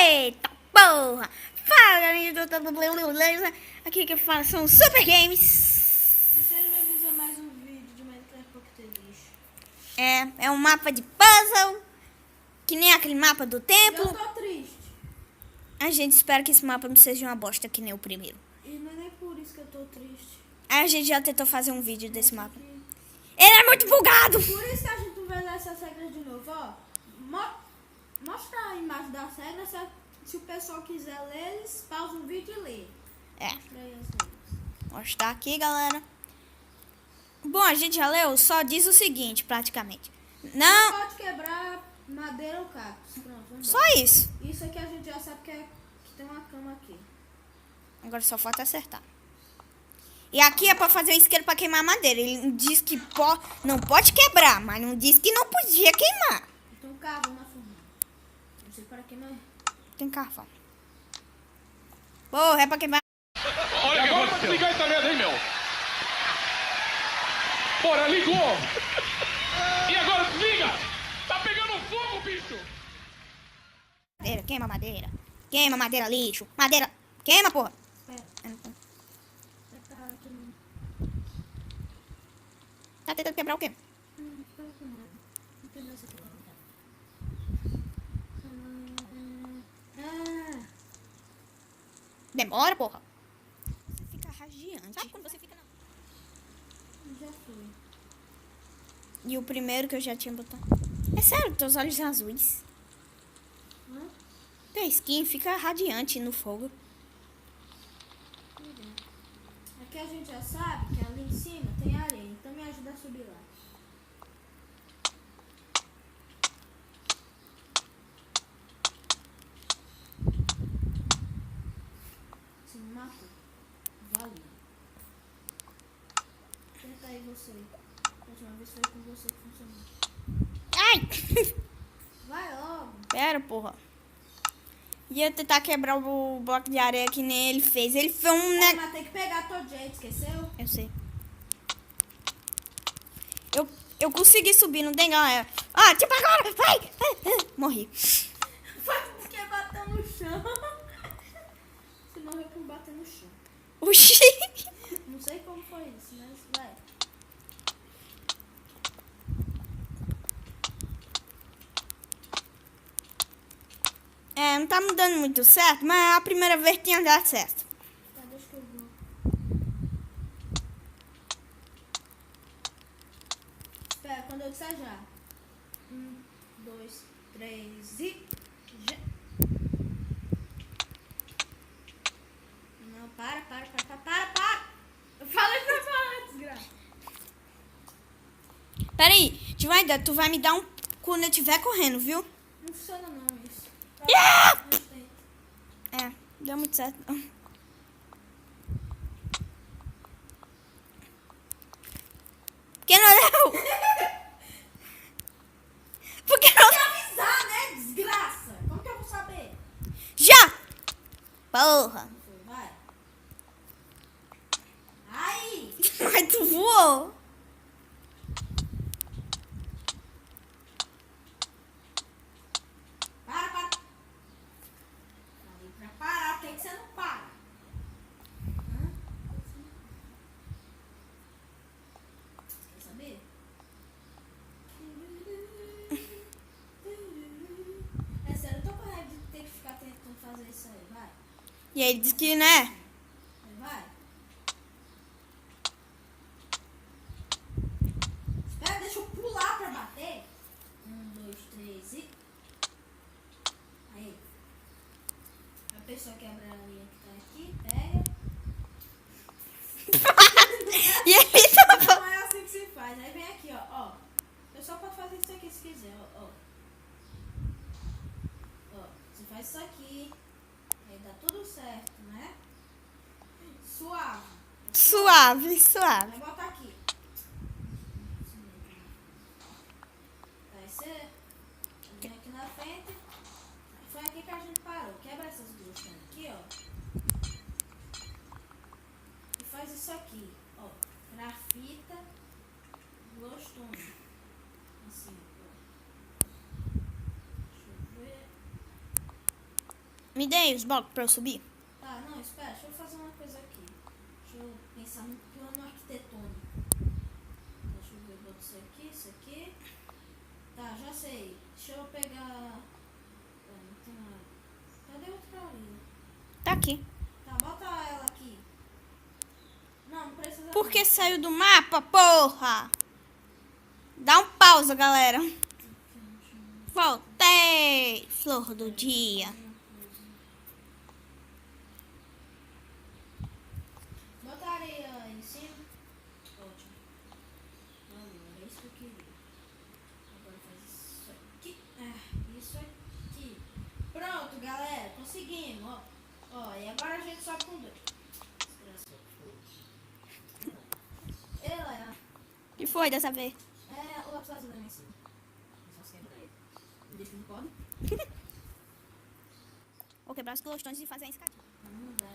Eita porra! Fala, galera! Aqui que fala são Super Games. Vocês vão fazer mais um vídeo de Minecraft Pocket Lixo. É um mapa de puzzle, que nem aquele mapa do templo. Eu tô triste. A gente espera que esse mapa não seja uma bosta que nem o primeiro. E não é nem por isso que eu tô triste. A gente já tentou fazer um vídeo desse mapa. Ele é muito bugado! Por isso que a gente não vai ler essas regras de novo, ó. Mostra a imagem das regras, se o pessoal quiser ler, eles pausam o vídeo e lê. É, Mostra aí as regras. vou mostrar aqui, galera. Bom, a gente já leu, só diz o seguinte, praticamente. Não, Pode quebrar madeira ou cactos. Pronto, vamos só embora. isso. Isso aqui a gente já sabe que tem uma cama aqui. Agora só falta acertar. E aqui é pra fazer um isqueiro pra queimar madeira. Ele diz que não pode quebrar, mas não diz que não podia queimar. Então carvão na fornalha. Não sei para que, mas... Tem carvão. Porra, é pra queimar. Olha, agora vai desligar essa merda, hein, meu? Bora, ligou! E agora desliga! Tá pegando fogo, bicho! Madeira, queima madeira. Queima madeira, lixo. Madeira. Queima, porra. Espera. Tá tentando quebrar o quê? Demora, porra. Você fica radiante. Sabe quando você fica na... Já fui. E o primeiro que eu já tinha botado. É sério, teus olhos azuis. Hã? Teu skin fica radiante no fogo. Aqui a gente já sabe que ali em cima tem areia, então me ajuda a subir lá. Você me matou. Valeu. Tenta aí você. A última vez foi com você que funcionou. Ai! Vai logo. Pera, porra. Ia tentar quebrar o bloco de areia que nem ele fez. Ele fez um negócio. Mas tem que pegar todo jeito, esqueceu? Eu sei. Eu consegui subir, não tem galera. Ah, tipo agora! Vai! Morri. Foi porque bateu no chão. Você morreu por bater no chão. Oxi! Não sei como foi isso, mas vai. É, não tá mudando muito certo, mas a primeira vez tinha dado certo. Tá, deixa que eu vou. Espera, quando eu disser já. 1, 2, 3 e... Já. Não, para. Eu falei pra parar, desgraça. Pera aí, Divaida, tu vai me dar um quando eu estiver correndo, viu? Não funciona não isso. Yeah! Não sei. É, deu muito certo. Não. Por que não deu? Por que não? Tem que avisar, né, desgraça? Como que eu vou saber? Já! Porra! Não foi, vai. Aí! Mas tu voou. Para. Falei pra parar, por que você não para? Hã? Quer saber? É sério, eu tô com raiva de ter que ficar tentando fazer isso aí, vai. E aí ele disse que, né? Vai. Espera, deixa eu pular pra bater. 1, 2, 3 e... Aí. A pessoa quebra a linha que tá aqui, pega. E ele tava... Não é assim que se faz. Aí vem aqui, ó. O pessoal pode fazer isso aqui se quiser, ó. Ó, você faz isso aqui. Aí dá tudo certo, né? Suave. Suave. Vai botar aqui. Aí você vem aqui na frente. Foi aqui que a gente parou. Quebra essas duas aqui, ó. E faz isso aqui, ó. Grafita, glowstone. Assim, ó. Deixa eu ver. Me dê os blocos pra eu subir. Tá, não, espera, deixa eu fazer uma coisa aqui. Deixa eu pensar no plano arquitetônico. Deixa eu ver, eu boto isso aqui. Tá, já sei. Deixa eu pegar... não tem nada. Cadê outra ali? Tá aqui. Tá, bota ela aqui. Não precisa... Por que não. saiu do mapa, porra? Dá um pausa, galera. Voltei. Flor do dia. Bota a areia em cima. Ótimo. Valeu, era isso que eu queria. Agora faz isso aqui. Isso aqui. Pronto, galera. Conseguimos, ó. Ó, e agora a gente sobe com 2. Ela O que foi dessa vez? o lápis azul lá em cima. Só se quebra ele. Deixa que não pode. Vou quebrar os colostões e fazer a escadinha. Não dá.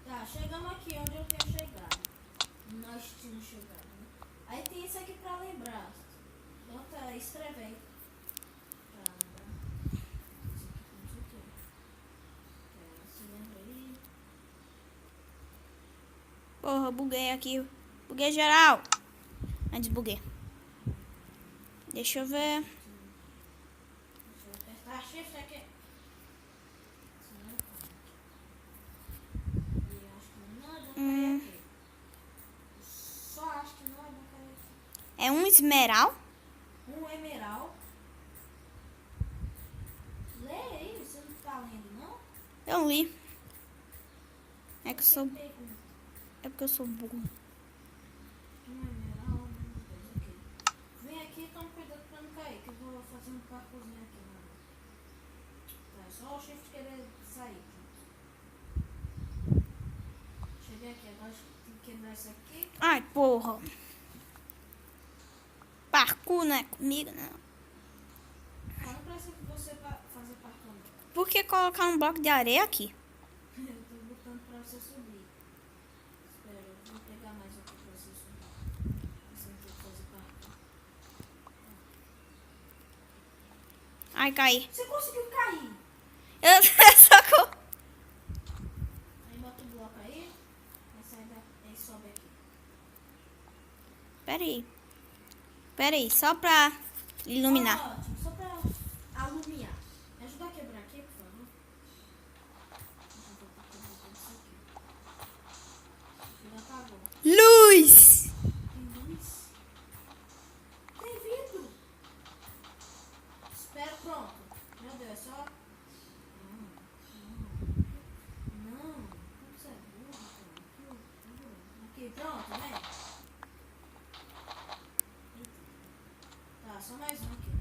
Tá, chegamos aqui onde eu tinha chegado. Nós tínhamos chegado, né? Aí tem isso aqui pra lembrar. Bota, escreve aí. Pra lembrar. Isso aqui não sei o que. Se lembra aí. Porra, buguei aqui. Buguei geral. Antes buguei. Deixa eu ver. Deixa eu apertar shift aqui. Senão eu acho que não é bom cair aqui. Só acho que não é bom cair aqui. É um esmeral. Um emerald. Lê aí, você não tá lendo, não? Eu li. É que eu sou. Pergunta. É porque eu sou burro. Um emerald, ok. Vem aqui e toma cuidado pra não cair, que eu vou fazer um parkourzinho aqui. Né? Tá, é só o shift querer sair. Cheguei aqui, agora tem que quebrar isso aqui. Ai, porra. Parkour não é comigo, não. Mas não precisa que você fazer parkour. Por que colocar um bloco de areia aqui? Eu tô botando pra você subir. Espera, eu vou pegar mais aqui pra você subir. Você não tem que fazer parkour. Ai, caí. Você conseguiu cair! Eu só com... Aí bota o bloco aí. Aí sai aí sobe aqui. Pera aí, só pra iluminar. Ótimo, só pra alumiar. Me ajuda a quebrar aqui, por favor. Já apagou. Luz! Tem luz? Tem vidro? Espera, pronto. Meu Deus, é só... Não. Você é burro, cara. Aqui, pronto, vem. Tá, só mais um aqui.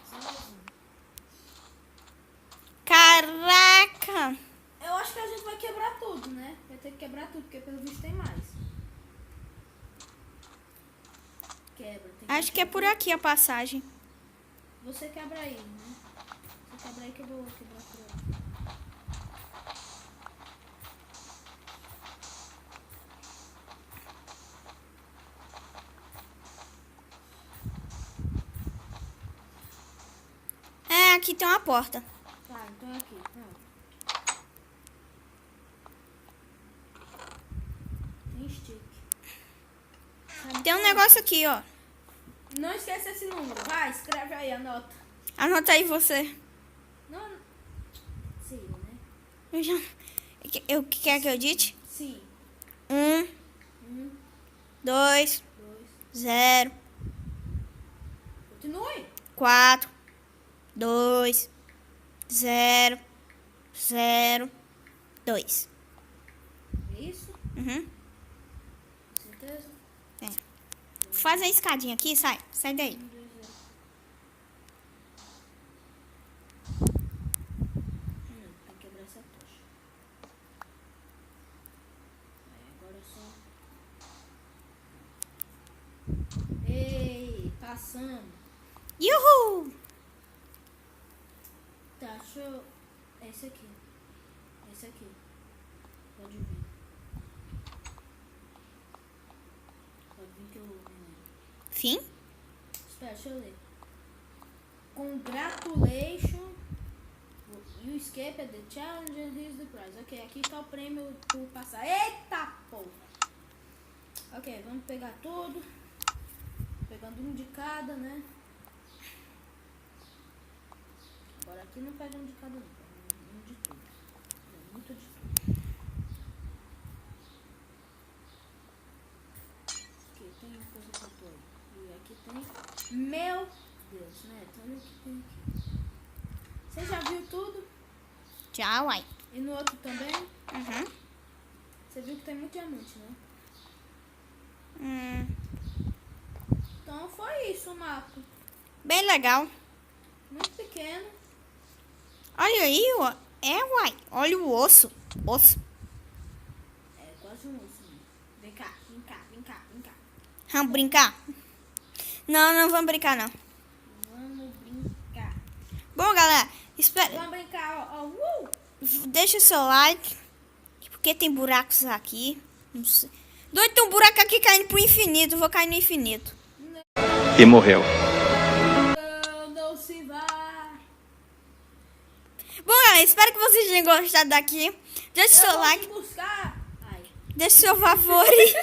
Só mais um. Caraca! Eu acho que a gente vai quebrar tudo, né? Vai ter que quebrar tudo, porque pelo visto tem mais. Quebra. Tem Acho que é por aqui a passagem. Você quebra aí, né? Você quebra aí que eu vou quebrar por aí. É, aqui tem uma porta. Tá, então é aqui. Pronto. Tem stick. Tem um negócio aqui, ó. Não esqueça esse número. Vai, escreve aí, anota. Anota aí você. Não. Sim, né? Eu já... Eu quer que eu dite? Sim. 1, 2, 2. 0, Continue. 4, 2, 0, 0, 2. É isso? Uhum. Certeza? Faz a escadinha aqui, sai. Sai daí. 1, 2, 0. Tem que quebrar essa tocha. Aí agora é só. Ei, passamos. Uhul! Tá, deixa eu. É esse aqui. Esse aqui. Pode vir. Pode vir que eu. Fim? Espera, deixa eu ler. Congratulation. escape the challenge and here's the prize. Ok, aqui tá o prêmio por passar. Eita porra! Ok, vamos pegar tudo. Pegando um de cada, né? Agora aqui não pega um de cada, não. Um de tudo. Muito de tudo. Aqui tem coisa pra tudo. E aqui tem. Meu Deus, né? Olha o que tem aqui. Você já viu tudo? Já, uai. E no outro também? Uhum. Você viu que tem muito diamante, né? Então foi isso o mapa. Bem legal. Muito pequeno. Olha aí, ó. É, uai. Olha o osso. Osso. É quase um osso. Né? Vem cá, vem cá, vem cá, vem cá. Vamos brincar? Não, não vamos brincar, não. Vamos brincar. Bom, galera, espera. Vamos brincar, ó. Deixa o seu like. Porque tem buracos aqui. Não sei. Doido, tem um buraco aqui caindo pro infinito. Vou cair no infinito. E morreu. Não se vá. Bom, galera, espero que vocês tenham gostado daqui. Deixa o seu Eu vou like. te buscar. Ai. Deixa o seu favorito.